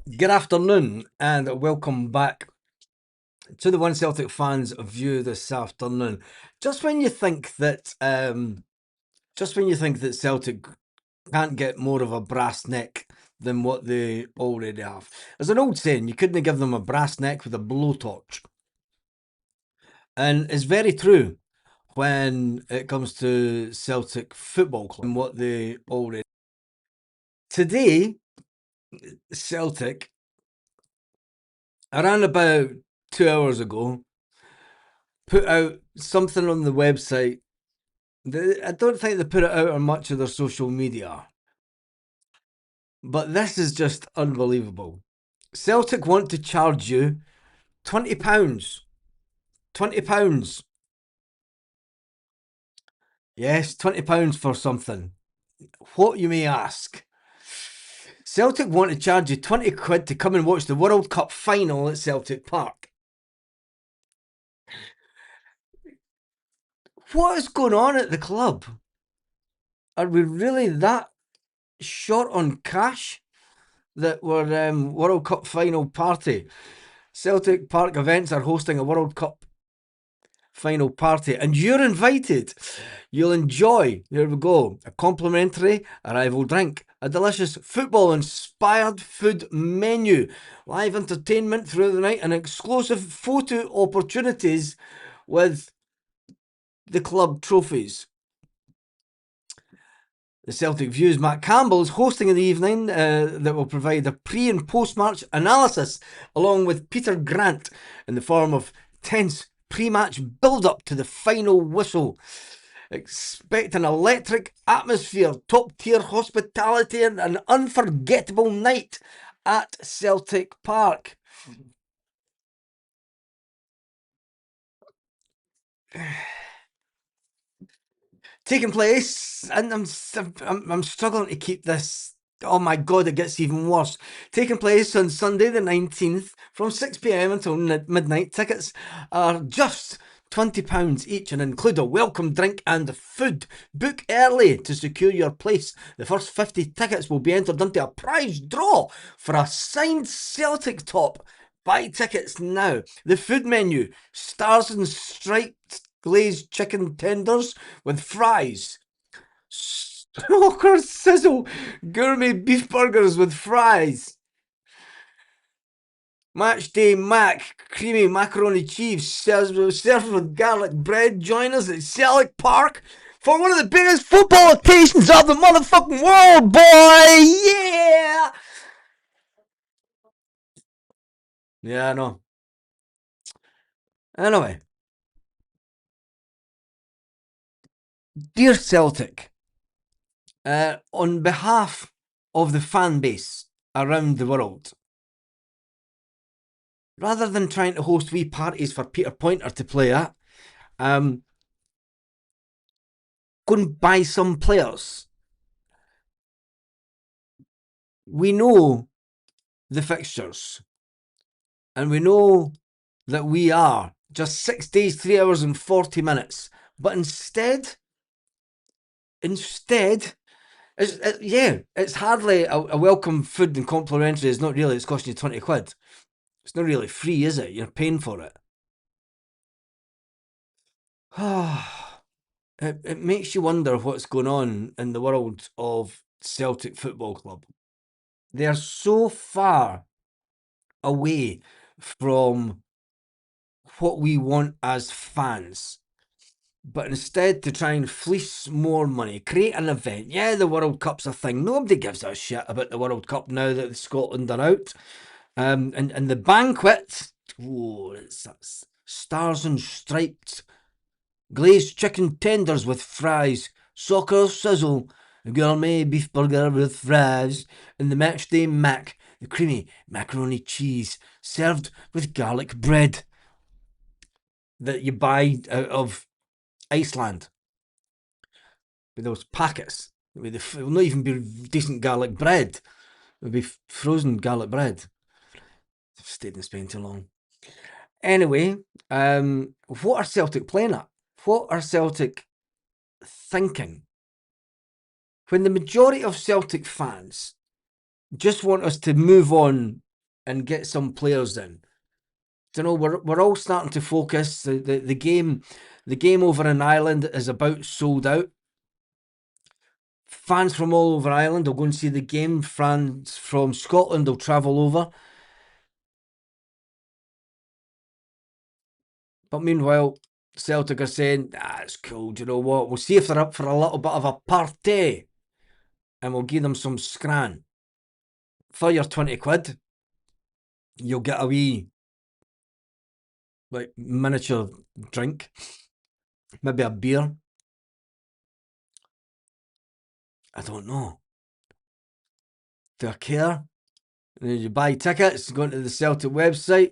Good afternoon and welcome back to the One Celtic Fans View this afternoon. Just when you think that, Celtic can't get more of a brass neck than what they already have. There's an old saying: you couldn't give them a brass neck with a blowtorch, and it's very true when it comes to Celtic Football Club and what they already. Today, Celtic, around about 2 hours ago, put out something on the website. I don't think they put it out on much of their social media, but this is just unbelievable. Celtic want to charge you £20. £20. Yes, £20 for something. What, you may ask? Celtic want to charge you 20 quid to come and watch the World Cup final at Celtic Park. What is going on at the club? Are we really that short on cash that we're World Cup final party? Celtic Park Events are hosting a World Cup final party and you're invited. You'll enjoy, here we go, a complimentary arrival drink, a delicious football-inspired food menu, live entertainment throughout the night, and exclusive photo opportunities with the club trophies. The Celtic Views, Matt Campbell, is hosting in the evening that will provide a pre- and post-match analysis along with Peter Grant in the form of tense pre-match build-up to the final whistle. Expect an electric atmosphere, top-tier hospitality, and an unforgettable night at Celtic Park. Taking place, and I'm struggling to keep this. Oh my god, it gets even worse. Taking place on Sunday the 19th from 6 p.m. until midnight. Tickets are just £20 each and include a welcome drink and food. Book early to secure your place. The first 50 tickets will be entered into a prize draw for a signed Celtic top. Buy tickets now. The food menu: stars and striped glazed chicken tenders with fries. Stalker sizzle gourmet beef burgers with fries. Match day mac creamy macaroni cheese served with garlic bread. Join us at Celtic Park for one of the biggest football occasions of the motherfucking world, boy! Yeah! Yeah, I know. Anyway, dear Celtic, on behalf of the fan base around the world, rather than trying to host wee parties for Peter Pointer to play at, go and buy some players. We know the fixtures, and we know that we are just 6 days, 3 hours and 40 minutes. But instead, it's hardly a welcome food and complimentary. It's not really. It's costing you 20 quid. It's not really free, is it? You're paying for it. It makes you wonder what's going on in the world of Celtic Football Club. They're so far away from what we want as fans. But instead, to try and fleece more money, create an event. Yeah, the World Cup's a thing. Nobody gives a shit about the World Cup now that Scotland are out. And the banquet, it's stars and striped glazed chicken tenders with fries, soccer sizzle, a gourmet beef burger with fries, and the matchday mac, the creamy macaroni cheese, served with garlic bread that you buy out of Iceland with those packets. It will not even be decent garlic bread. It will be frozen garlic bread. I've stayed in Spain too long. Anyway, what are Celtic playing at? What are Celtic thinking? When the majority of Celtic fans just want us to move on and get some players in. You know, we're all starting to focus. The game over in Ireland is about sold out. Fans from all over Ireland will go and see the game. Fans from Scotland will travel over. But meanwhile, Celtic are saying, it's cool, do you know what? We'll see if they're up for a little bit of a party and we'll give them some scran. For your 20 quid, you'll get a wee, like, miniature drink, maybe a beer. I don't know. Do I care? And then you buy tickets, go into the Celtic website,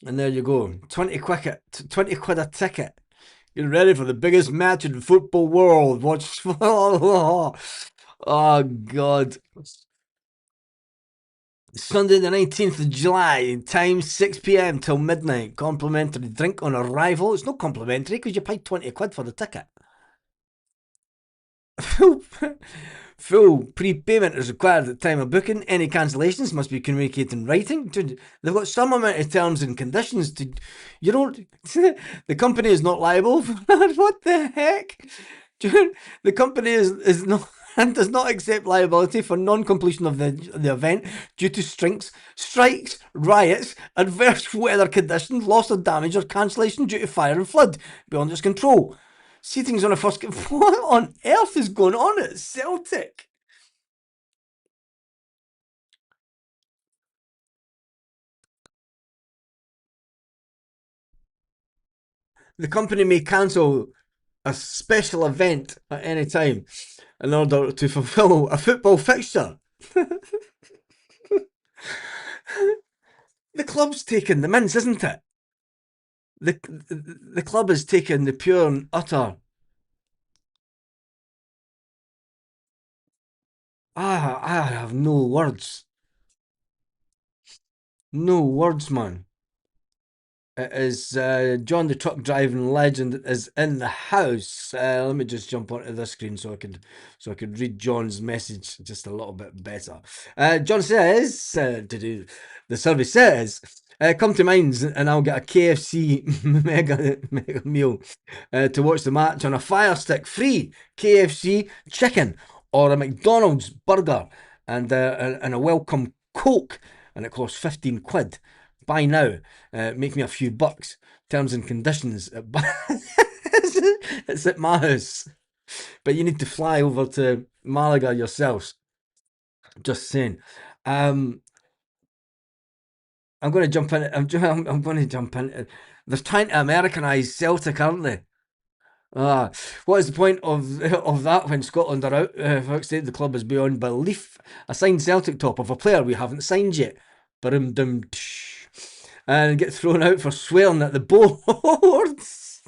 and there you go. 20 quid a ticket. You're ready for the biggest match in the football world. Watch. Oh, God. Sunday the 19th of July, time 6 p.m. till midnight. Complimentary drink on arrival. It's not complimentary because you paid 20 quid for the ticket. Full prepayment is required at the time of booking. Any cancellations must be communicated in writing. Dude, they've got some amount of terms and conditions. You don't. The company is not liable for that. What the heck? Dude, the company is not and does not accept liability for non-completion of the event due to strikes, riots, adverse weather conditions, loss or damage, or cancellation due to fire and flood beyond its control. Seating's on a first. What on earth is going on at Celtic? The company may cancel a special event at any time in order to fulfill a football fixture. The club's taken the mince, isn't it? The club has taken the pure and utter. I have no words. No words, man. It is John the truck driving legend is in the house. Let me just jump onto the screen so I could read John's message just a little bit better. John says, the service says, come to Mines and I'll get a KFC mega meal to watch the match on a Fire Stick, free KFC chicken or a McDonald's burger and a welcome Coke, and it costs 15 quid. Buy now, make me a few bucks. Terms and conditions. It's at my house, but you need to fly over to Malaga yourselves. Just saying. I'm going to jump in. I'm going to jump in. They're trying to Americanise Celtic, aren't they? What is the point of that when Scotland are out? Folks say the club is beyond belief. A signed Celtic top of a player we haven't signed yet. And get thrown out for swearing at the boards.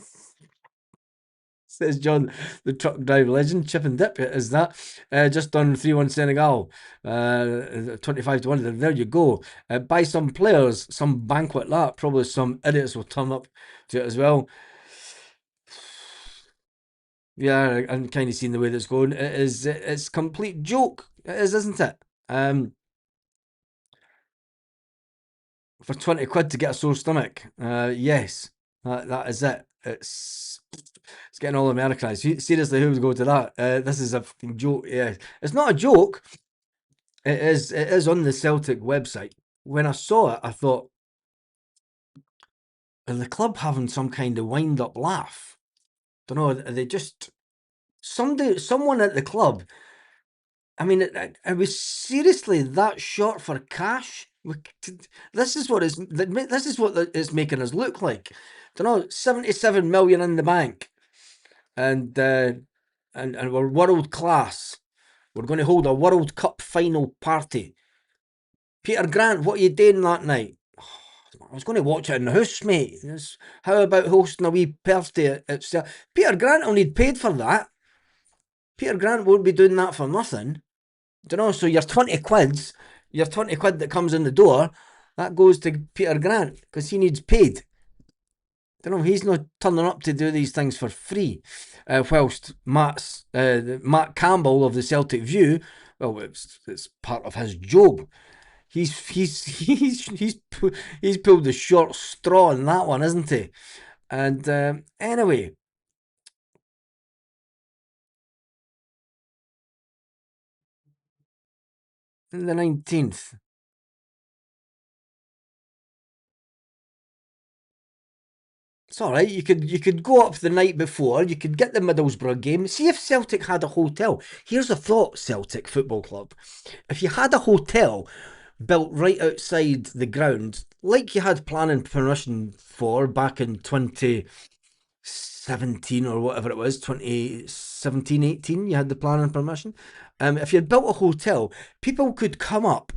Says John, the truck drive legend. Chip and dip is that. Just done 3-1 Senegal. 25-1. There you go. Buy some players, some banquet that. Probably some idiots will turn up to it as well. Yeah, I'm kind of seeing the way that's going. It's complete joke. It is, isn't it? For 20 quid to get a sore stomach. Yes, that is it. It's getting all Americanized. Seriously, who would go to that? This is a fucking joke. Yeah, it's not a joke. It is on the Celtic website. When I saw it, I thought, are the club having some kind of wind up laugh? Don't know. Are they just someone at the club? I mean, it was seriously that short for cash. This is what it's making us look like. Don't know, 77 million in the bank, and we're world class. We're going to hold a World Cup final party. Peter Grant, what are you doing that night? I was going to watch it in the house, mate. How about hosting a wee party at Peter Grant will need paid for that. Peter Grant won't be doing that for nothing. Do you know? So your 20 quid that comes in the door, that goes to Peter Grant because he needs paid. Do you know? He's not turning up to do these things for free. Whilst Matt Campbell of the Celtic View, well, it's part of his job. he's pulled the short straw on that one, isn't he? And anyway, the 19th. It's all right. You could go up the night before. You could get the Middlesbrough game. See if Celtic had a hotel. Here's a thought, Celtic Football Club. If you had a hotel built right outside the ground, like you had planning permission for back in 2017 or whatever it was, 2017, 18, you had the planning permission. If you had built a hotel, people could come up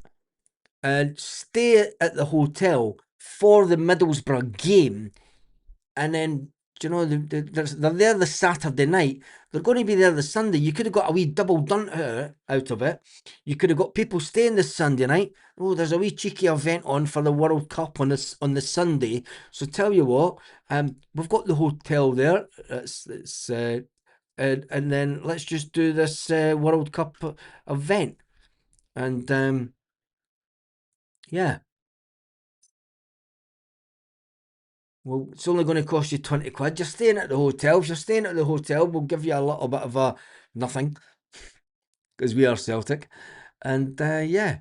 and stay at the hotel for the Middlesbrough game, and then they're there the Saturday night. They're going to be there the Sunday. You could have got a wee double done out of it. You could have got people staying the Sunday night. Oh, there's a wee cheeky event on for the World Cup on the Sunday. So tell you what, we've got the hotel there. And then let's just do this World Cup event. And yeah, well, it's only going to cost you 20 quid. You're staying at the hotel. If you're staying at the hotel, we'll give you a little bit of a nothing because we are Celtic. And yeah,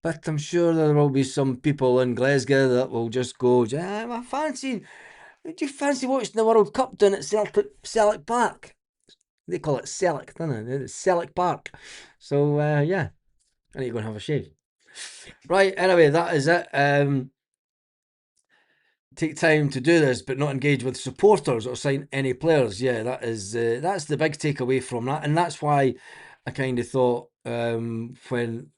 but I'm sure there will be some people in Glasgow that will just go, I fancy, do you fancy watching the World Cup down at Celtic Park? They call it Celtic, don't they? It's Celtic Park. So yeah, I need to go and have a shave. Right, anyway, that is it. Take time to do this, but not engage with supporters or sign any players. Yeah, that's the big takeaway from that, and that's why I kind of thought when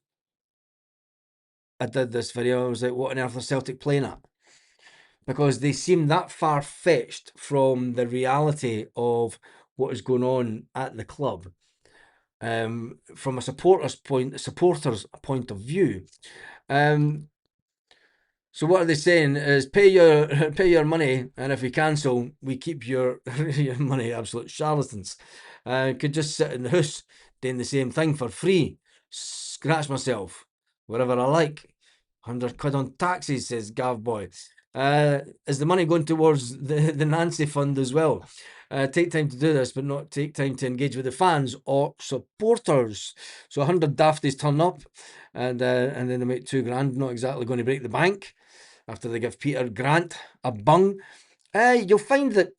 I did this video, I was like, "What on earth are Celtic playing at?" Because they seem that far fetched from the reality of what is going on at the club. From a supporter's point of view. Um, So what are they saying is pay your pay your money, and if we cancel, we keep your your money. Absolute charlatans. Could just sit in the house doing the same thing for free. Scratch myself wherever I like. 100 quid on taxis, says Gav Boy. Is the money going towards the Nancy fund as well? Take time to do this, but not take time to engage with the fans or supporters. So 100 dafties turn up, and then they make 2 grand. Not exactly going to break the bank after they give Peter Grant a bung. You'll find that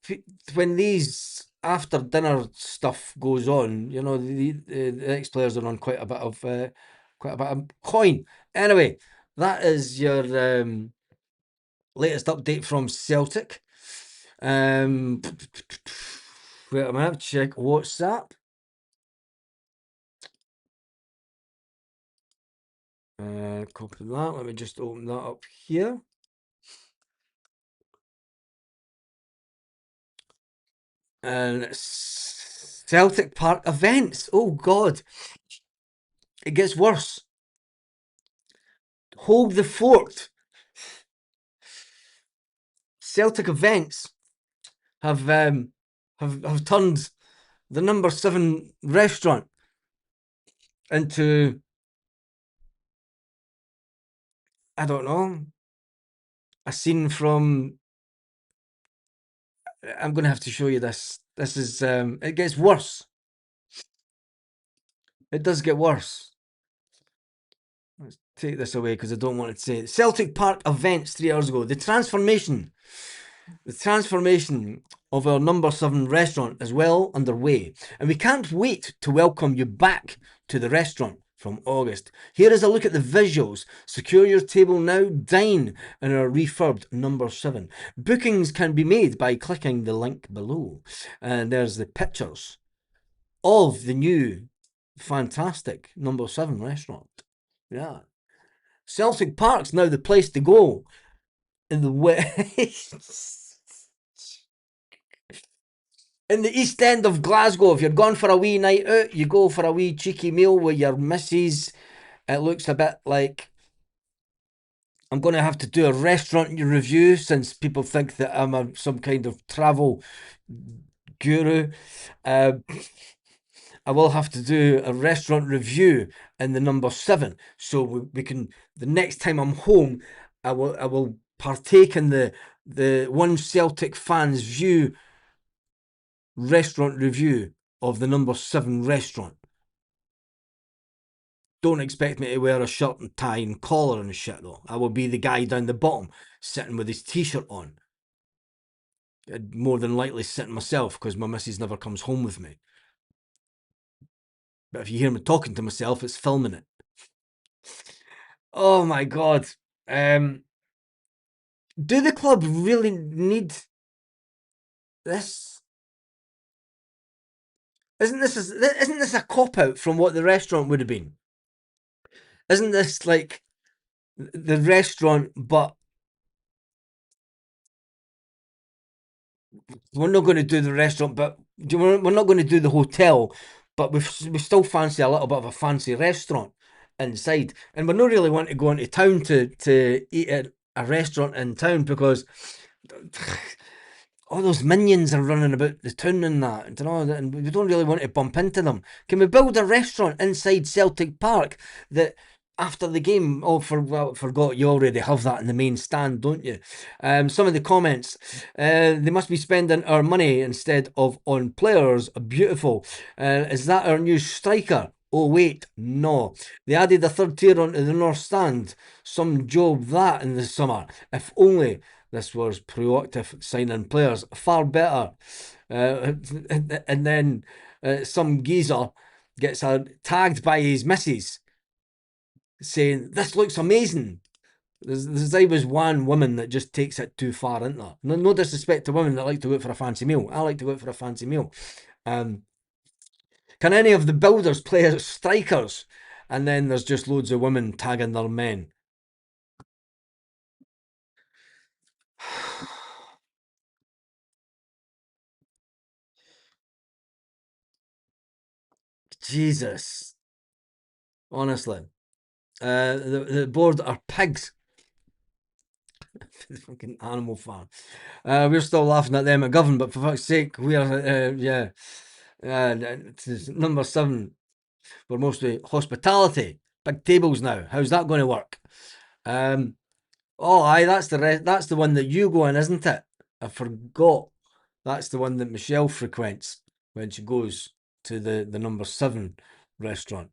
when these after dinner stuff goes on, the ex players are on quite a bit of coin. Anyway, that is your latest update from Celtic. Wait a minute, check WhatsApp. Copy that. Let me just open that up here. And Celtic Park events. Oh God, it gets worse. Hold the fort. Celtic events have turned the number 7 restaurant into, I don't know, a scene from. I'm going to have to show you this. This is it gets worse. It does get worse. Let's take this away because I don't want it to say Celtic Park events 3 hours ago. The transformation of our number 7 restaurant is well underway, and we can't wait to welcome you back to the restaurant from August. Here is a look at the visuals. Secure your table now. Dine in our refurbed number 7. Bookings can be made by clicking the link below. And there's the pictures of the new fantastic number 7 restaurant. Yeah. Celtic Park's now the place to go in the west. In the East End of Glasgow, if you're going for a wee night out, you go for a wee cheeky meal with your missus. It looks a bit like I'm going to have to do a restaurant review since people think that I'm some kind of travel guru. I will have to do a restaurant review in the number 7, so we can. The next time I'm home, I will partake in the one Celtic fans view restaurant review of the number 7 restaurant. Don't expect me to wear a shirt and tie and collar and shit though. I will be the guy down the bottom sitting with his t-shirt on. I'd more than likely sitting myself because my missus never comes home with me. But if you hear me talking to myself, it's filming it. Oh my god. Do the club really need this? Isn't this a cop out from what the restaurant would have been? Isn't this like the restaurant, but we're not going to do the restaurant, but we're not going to do the hotel, but we still fancy a little bit of a fancy restaurant inside, and we're not really want to go into town to eat at a restaurant in town because all those minions are running about the town and that, and we don't really want to bump into them. Can we build a restaurant inside Celtic Park that after the game? Oh, forgot you already have that in the main stand, don't you? Some of the comments, they must be spending our money instead of on players. Beautiful. Is that our new striker? Oh wait, no. They added a third tier onto the North Stand. Some job that in the summer. If only this was proactive signing players. Far better. And then some geezer gets tagged by his missus saying, "This looks amazing." There's always one woman that just takes it too far, isn't there? No disrespect to women that like to go out for a fancy meal. I like to go out for a fancy meal. Can any of the builders play as strikers? And then there's just loads of women tagging their men. Jesus. Honestly. The board are pigs. Fucking animal farm. We're still laughing at them at Govan, but for fuck's sake, we are, yeah. Number 7. We're mostly hospitality. Big tables now. How's that going to work? Oh, aye, that's the one that you go in, isn't it? I forgot. That's the one that Michelle frequents when she goes to the number 7 restaurant.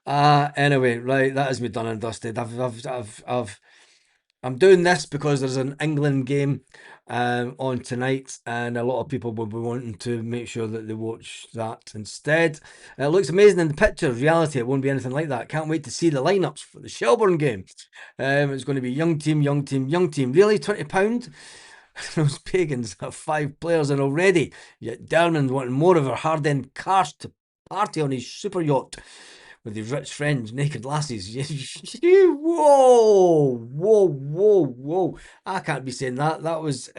Anyway, right, that has me done and dusted. I'm doing this because there's an England game on tonight, and a lot of people will be wanting to make sure that they watch that instead. It looks amazing in the pictures. Reality, it won't be anything like that. Can't wait to see the lineups for the Shelbourne game. It's going to be young team, young team, young team. Really, £20? Those pagans have 5 players in already. Yet Dermond wanting more of her hard-end cash to party on his super yacht with his rich friends, naked lasses. Whoa, whoa, whoa, whoa. I can't be saying that. That was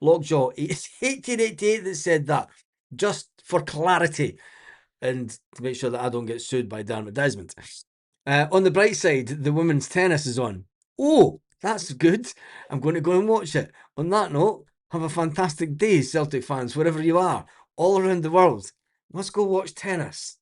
Lockjaw. It's 1888 that said that. Just for clarity and to make sure that I don't get sued by Dermot Desmond. On the bright side, the women's tennis is on. Oh, that's good. I'm going to go and watch it. On that note, have a fantastic day, Celtic fans, wherever you are, all around the world. Let's go watch tennis.